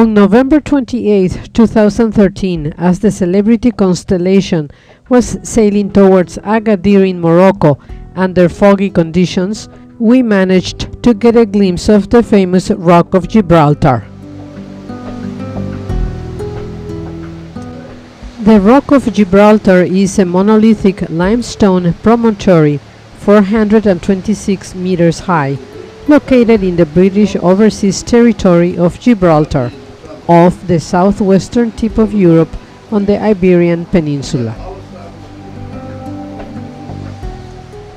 On November 28, 2013, as the celebrity constellation was sailing towards Agadir in Morocco under foggy conditions, we managed to get a glimpse of the famous Rock of Gibraltar. The Rock of Gibraltar is a monolithic limestone promontory 426 meters high, located in the British Overseas Territory of Gibraltar, off the southwestern tip of Europe on the Iberian Peninsula.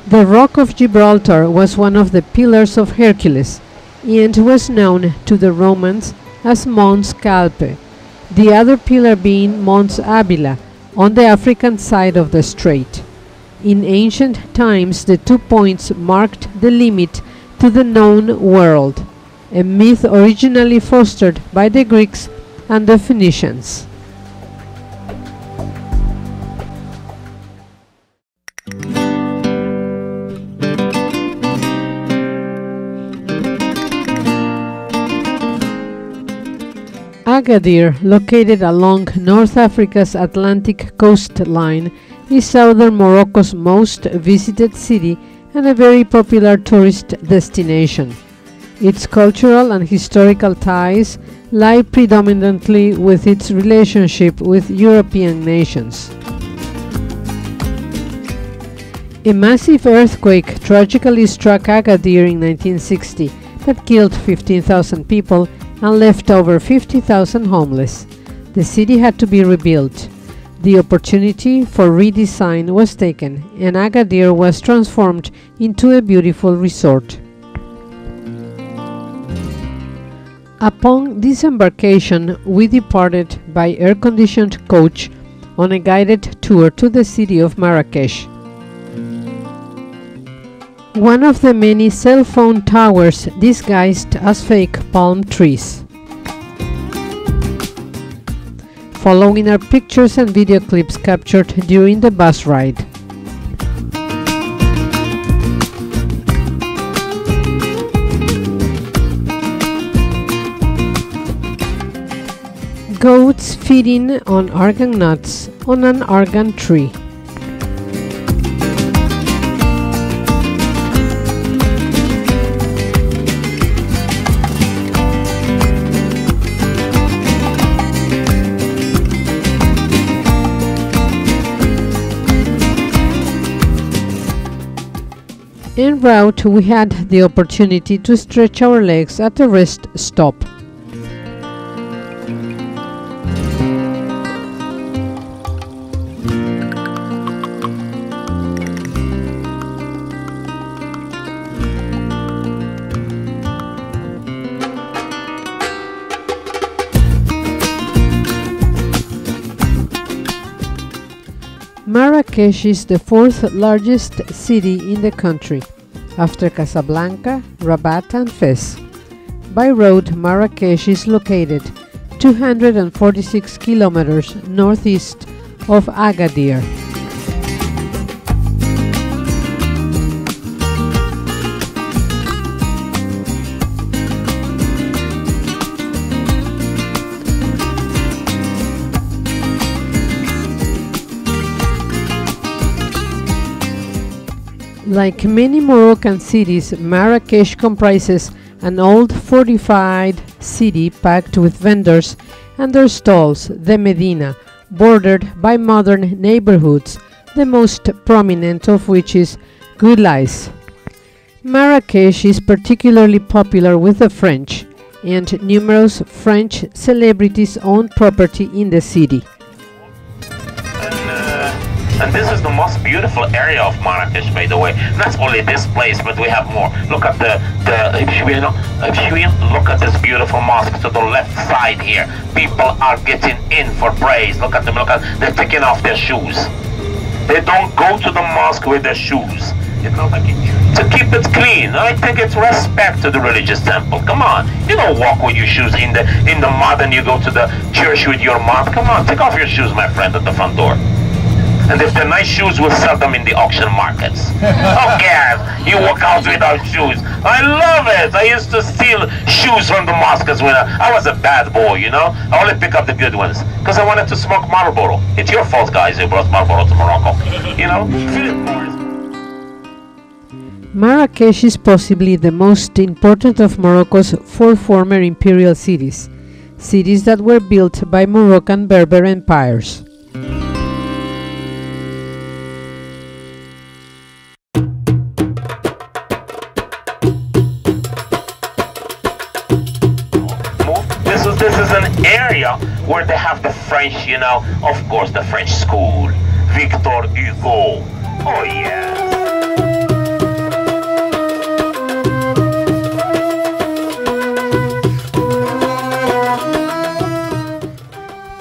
The Rock of Gibraltar was one of the Pillars of Hercules and was known to the Romans as Mons Calpe, the other pillar being Mons Avila on the African side of the strait. In ancient times, the 2 points marked the limit to the known world, a myth originally fostered by the Greeks and the Phoenicians. Agadir, located along North Africa's Atlantic coastline, is southern Morocco's most visited city and a very popular tourist destination. Its cultural and historical ties lie predominantly with its relationship with European nations. A massive earthquake tragically struck Agadir in 1960 that killed 15,000 people and left over 50,000 homeless. The city had to be rebuilt. The opportunity for redesign was taken, and Agadir was transformed into a beautiful resort. Upon disembarkation, we departed by air-conditioned coach on a guided tour to the city of Marrakesh. One of the many cell phone towers disguised as fake palm trees. Following are pictures and video clips captured during the bus ride. Goats feeding on argan nuts on an argan tree. En route, we had the opportunity to stretch our legs at a rest stop. Marrakesh is the fourth largest city in the country, after Casablanca, Rabat and Fez. By road, Marrakesh is located 246 kilometers northeast of Agadir. Like many Moroccan cities, Marrakesh comprises an old fortified city packed with vendors and their stalls, the Medina, bordered by modern neighborhoods, the most prominent of which is Goulais. Marrakesh is particularly popular with the French, and numerous French celebrities own property in the city. And this is the most beautiful area of Marrakech, by the way. Not only this place, but we have more. Look at if you look at this beautiful mosque to the left side here. People are getting in for praise. Look at them. They're taking off their shoes. They don't go to the mosque with their shoes. You know, to keep it clean. I think it's respect to the religious temple. Come on, you don't walk with your shoes in the mud and you go to the church with your mud. Come on, take off your shoes, my friend, at the front door. And if they're nice shoes, we'll sell them in the auction markets. Who cares? You walk out without shoes. I love it. I used to steal shoes from the mosques when I was a bad boy, you know. I only pick up the good ones because I wanted to smoke Marlboro. It's your fault, guys, you brought Marlboro to Morocco. You know? Marrakech is possibly the most important of Morocco's four former imperial cities, cities that were built by Moroccan Berber empires. This is an area where they have the French, you know, of course, the French school, Victor Hugo. Oh yeah.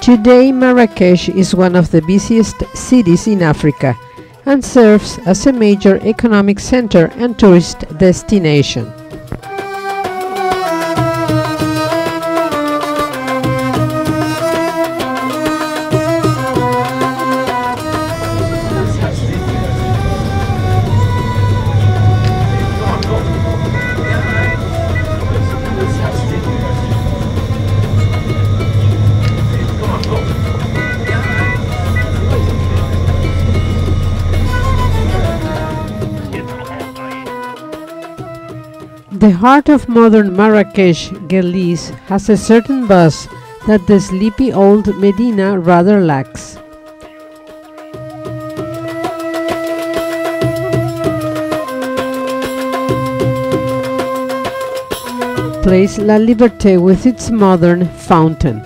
Today, Marrakech is one of the busiest cities in Africa and serves as a major economic center and tourist destination. The heart of modern Marrakech, Guellis, has a certain buzz that the sleepy old Medina rather lacks. Place La Liberté with its modern fountain.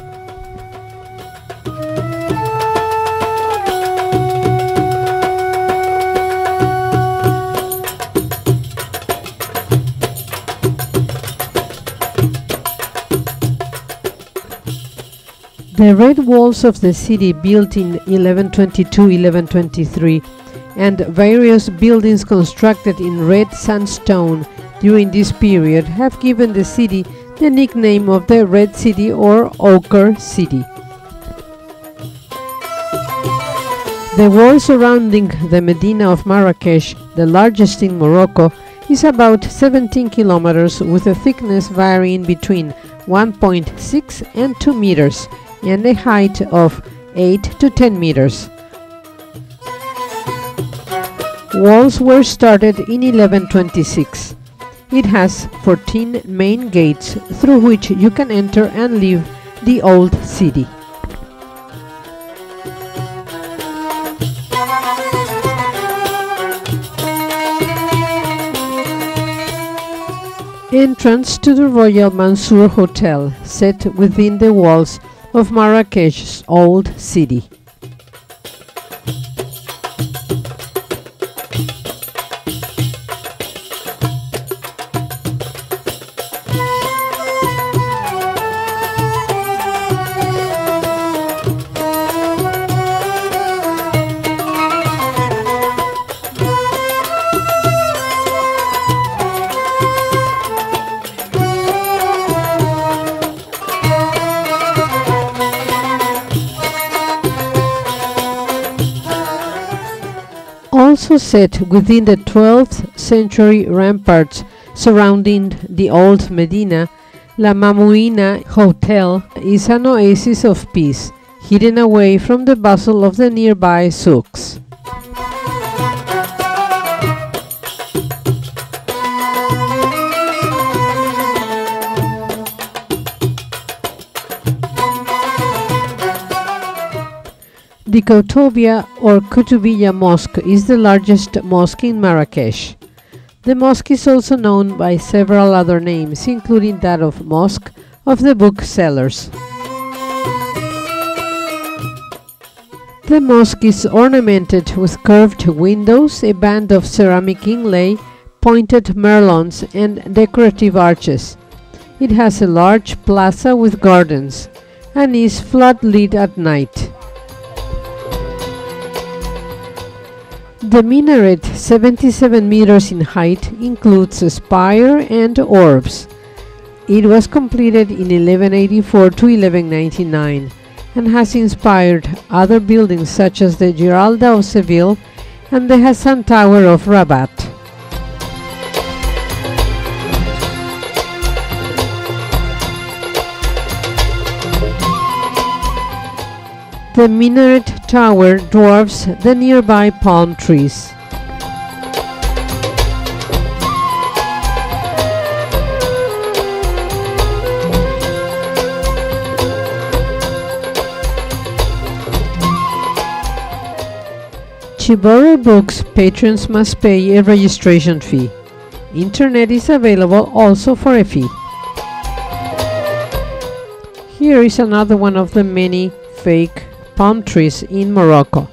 The red walls of the city, built in 1122-1123, and various buildings constructed in red sandstone during this period have given the city the nickname of the Red City or Ochre City. The wall surrounding the Medina of Marrakech, the largest in Morocco, is about 17 kilometers with a thickness varying between 1.6 and 2 meters and a height of 8 to 10 meters. Walls were started in 1126. It has 14 main gates through which you can enter and leave the old city. Entrance to the Royal Mansour Hotel, set within the walls of Marrakech's old city. Also set within the 12th century ramparts surrounding the old Medina, La Mamouina Hotel is an oasis of peace, hidden away from the bustle of the nearby souks. The Koutoubia or Koutoubia Mosque is the largest mosque in Marrakech. The mosque is also known by several other names, including that of Mosque of the Booksellers. The mosque is ornamented with curved windows, a band of ceramic inlay, pointed merlons, and decorative arches. It has a large plaza with gardens and is floodlit at night. The minaret, 77 meters in height, includes a spire and orbs. It was completed in 1184 to 1199 and has inspired other buildings such as the Giralda of Seville and the Hassan Tower of Rabat. The minaret tower dwarfs the nearby palm trees. Chibora Books patrons must pay a registration fee. Internet is available also for a fee. Here is another one of the many fake palm trees in Morocco.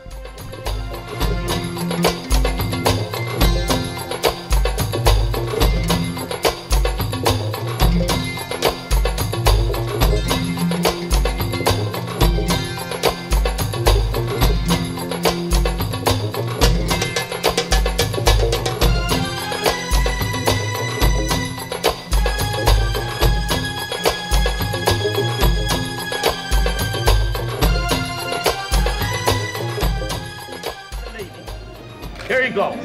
Here you go.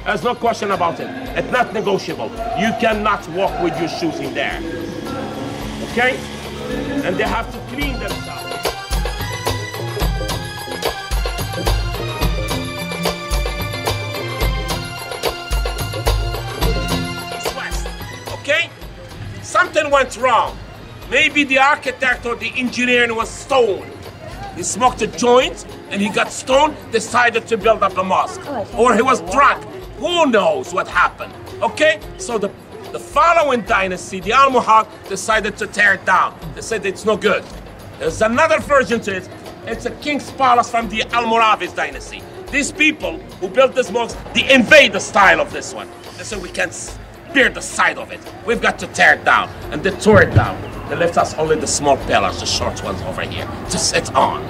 There's no question about it. It's not negotiable. You cannot walk with your shoes in there. Okay? And they have to clean themselves. It's west. Okay? Something went wrong. Maybe the architect or the engineer was stoned. He smoked a joint and he got stoned, decided to build up a mosque. Or he was drunk. Who knows what happened? Okay? So the following dynasty, the Almohad, decided to tear it down. They said it's no good. There's another version to it. It's a king's palace from the Almoravids dynasty. These people who built this mosque, they invade the style of this one. They said we can't bear the side of it. We've got to tear it down. And they tore it down. They left us only the small pillars, the short ones over here, to sit on.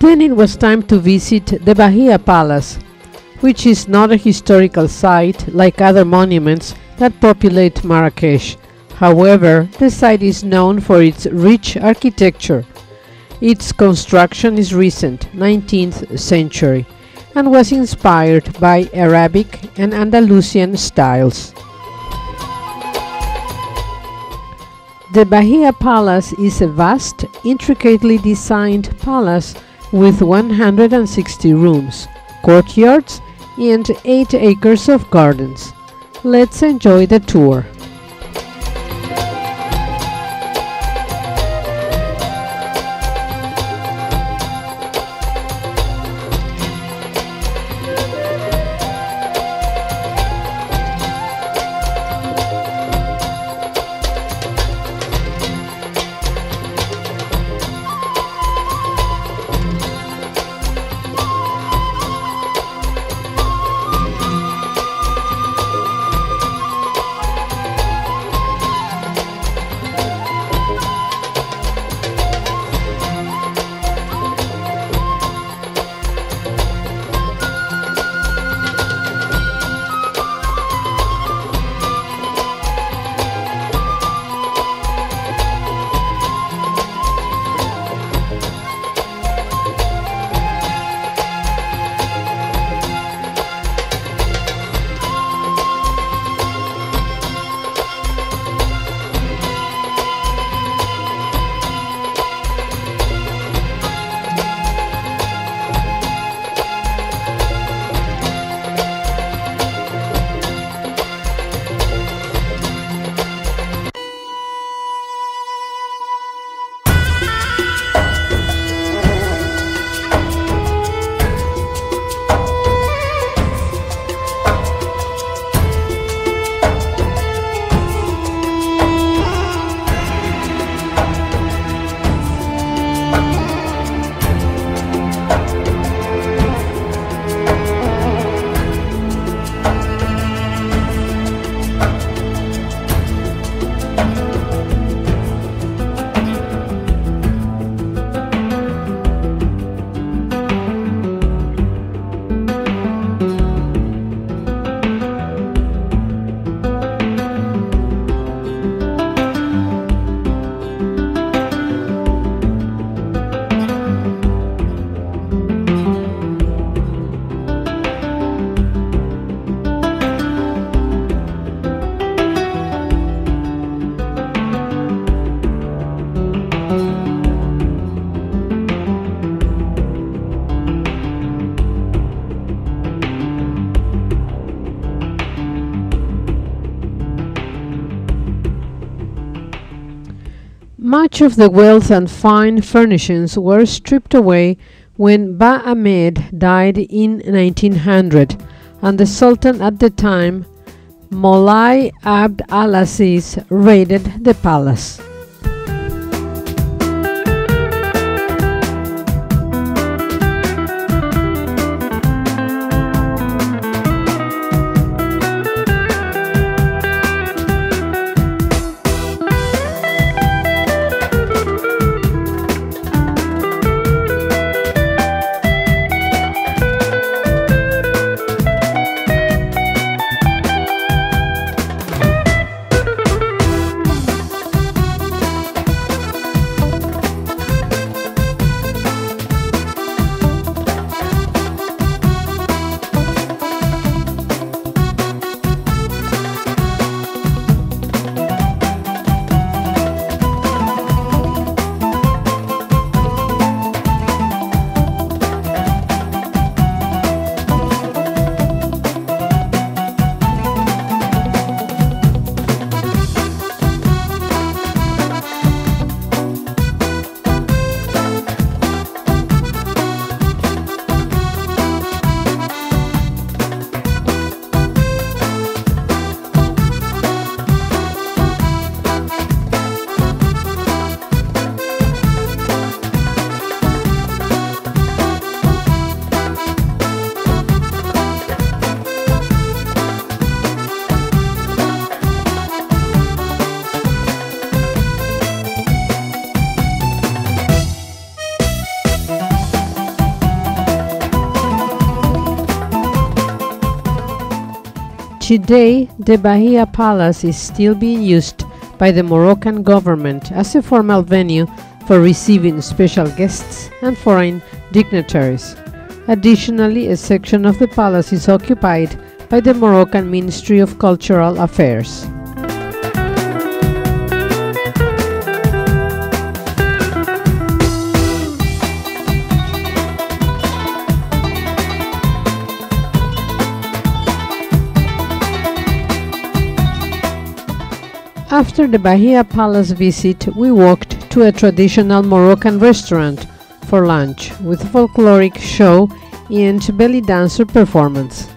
Then it was time to visit the Bahia Palace, which is not a historical site like other monuments that populate Marrakesh. However, the site is known for its rich architecture. Its construction is recent, 19th century, and was inspired by Arabic and Andalusian styles. The Bahia Palace is a vast, intricately designed palace with 160 rooms, courtyards, and 8 acres of gardens. Let's enjoy the tour. Much of the wealth and fine furnishings were stripped away when Ba Ahmed died in 1900, and the Sultan at the time, Moulay Abd al-Aziz, raided the palace. Today, the Bahia Palace is still being used by the Moroccan government as a formal venue for receiving special guests and foreign dignitaries. Additionally, a section of the palace is occupied by the Moroccan Ministry of Cultural Affairs. After the Bahia Palace visit, we walked to a traditional Moroccan restaurant for lunch with a folkloric show and belly dancer performance.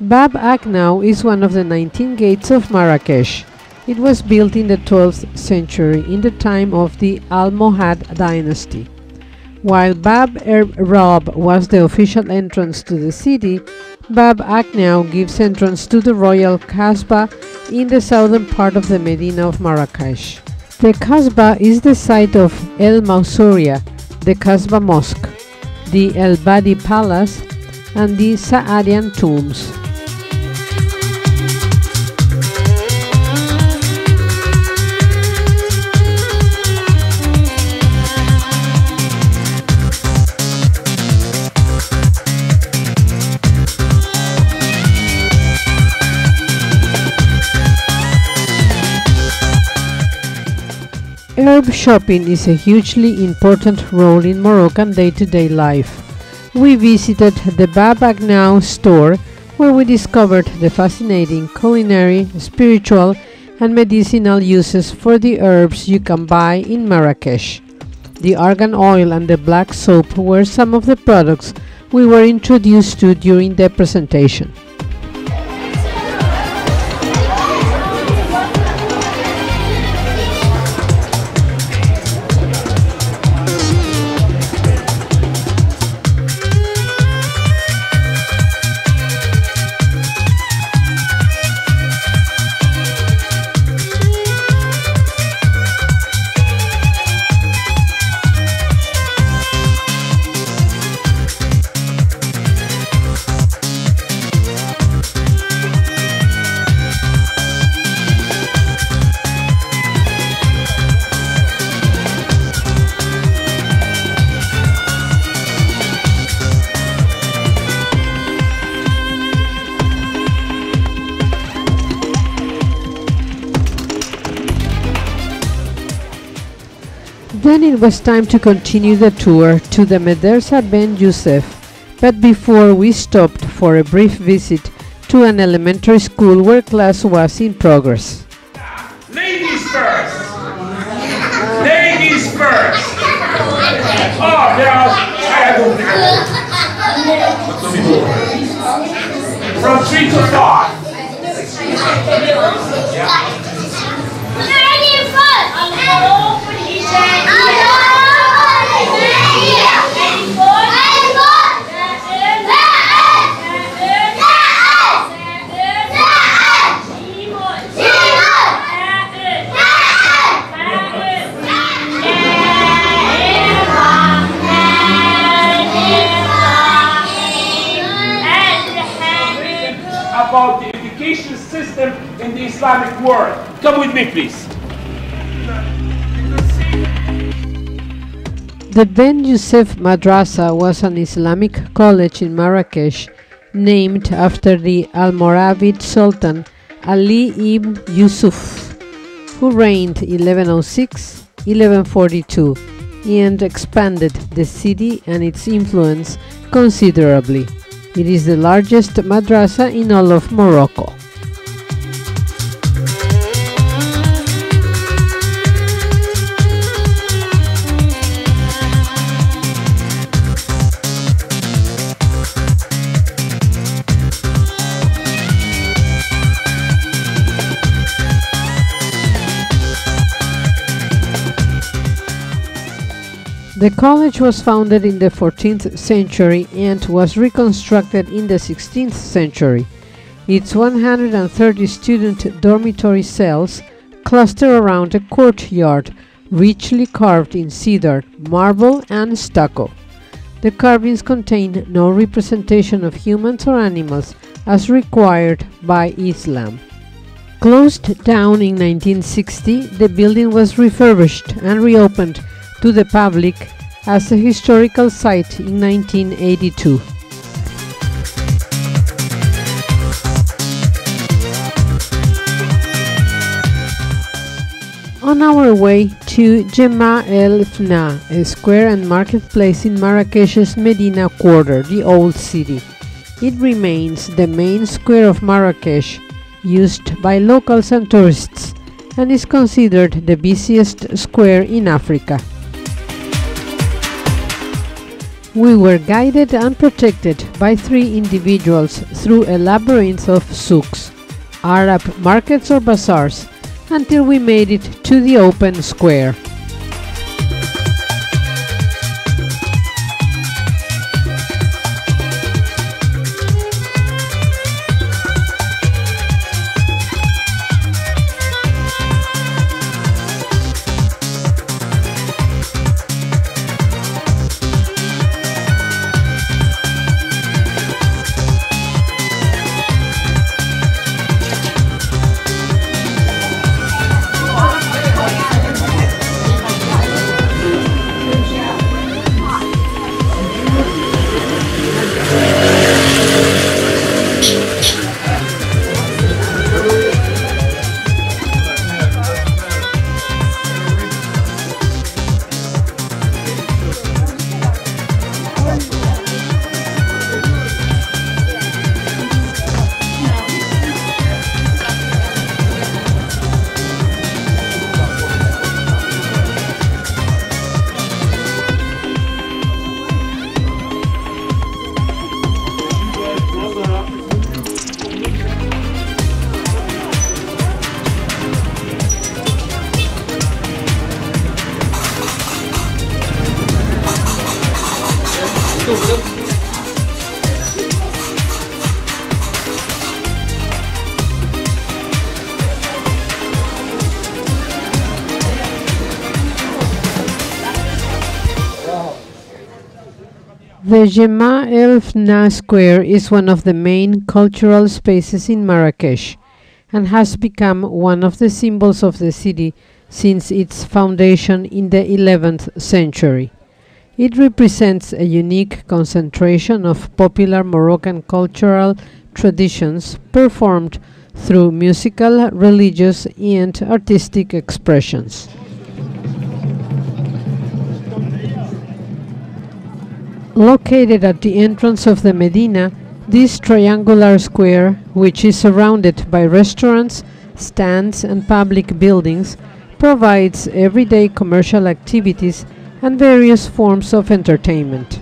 Bab Aknau is one of the 19 gates of Marrakech. It was built in the 12th century in the time of the Almohad dynasty. While Bab Rob was the official entrance to the city, Bab Aknau gives entrance to the royal Kasbah in the southern part of the Medina of Marrakech. The Kasbah is the site of El Mausoria, the Koutoubia Mosque, the El Badi Palace, and the Saadian tombs. Herb shopping is a hugely important role in Moroccan day-to-day life. We visited the Bab Aknau store, where we discovered the fascinating culinary, spiritual and medicinal uses for the herbs you can buy in Marrakech. The argan oil and the black soap were some of the products we were introduced to during the presentation. Then it was time to continue the tour to the Madrasa Ben Youssef, but before we stopped for a brief visit to an elementary school where class was in progress. Ladies first! Ladies first! Oh, there are... From 3 to 5. About the education system in the Islamic world. Come with me, please. The Ben Youssef Madrasa was an Islamic college in Marrakech named after the Almoravid Sultan Ali ibn Yusuf, who reigned 1106-1142 and expanded the city and its influence considerably. It is the largest madrasa in all of Morocco. The college was founded in the 14th century and was reconstructed in the 16th century. Its 130 student dormitory cells cluster around a courtyard richly carved in cedar, marble and stucco. The carvings contain no representation of humans or animals as required by Islam. Closed down in 1960, the building was refurbished and reopened to the public as a historical site in 1982. On our way to Jemaa el-Fnaa, a square and marketplace in Marrakech's Medina quarter, the old city. It remains the main square of Marrakech, used by locals and tourists, and is considered the busiest square in Africa. We were guided and protected by 3 individuals through a labyrinth of souks, Arab markets or bazaars, until we made it to the open square. The Jemaa el-Fnaa Square is one of the main cultural spaces in Marrakech and has become one of the symbols of the city since its foundation in the 11th century. It represents a unique concentration of popular Moroccan cultural traditions performed through musical, religious, and artistic expressions. Located at the entrance of the Medina, this triangular square, which is surrounded by restaurants, stands and public buildings, provides everyday commercial activities and various forms of entertainment.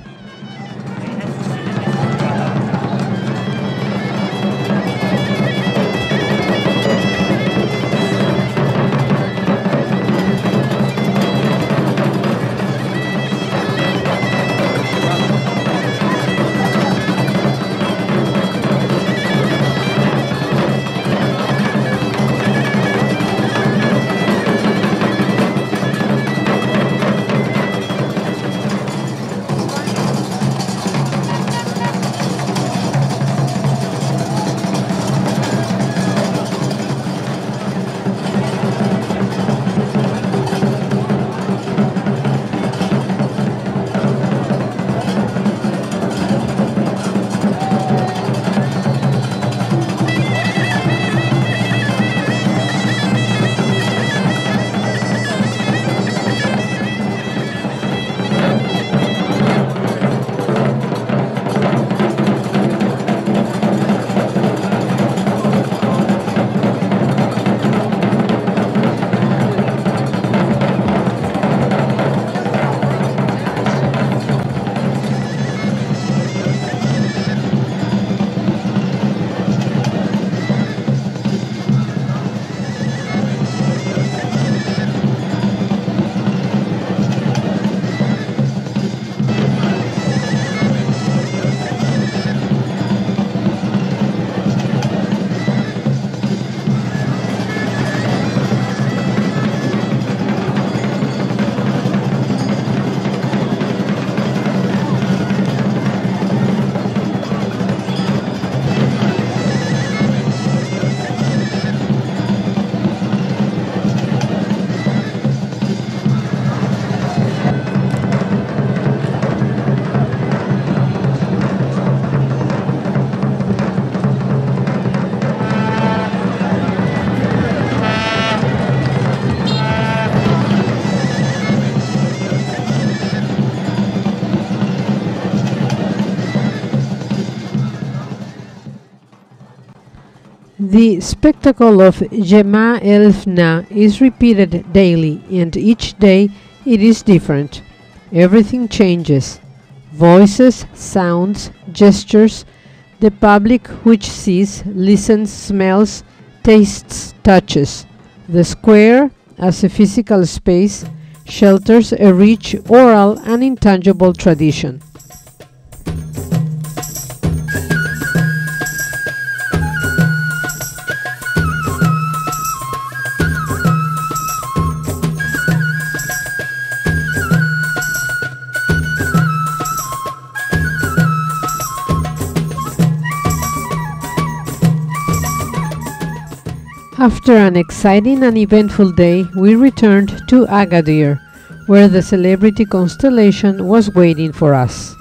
The spectacle of Jemaa el-Fnaa is repeated daily, and each day it is different. Everything changes. Voices, sounds, gestures, the public which sees, listens, smells, tastes, touches. The square, as a physical space, shelters a rich oral and intangible tradition. After an exciting and eventful day, we returned to Agadir, where the celebrity constellation was waiting for us.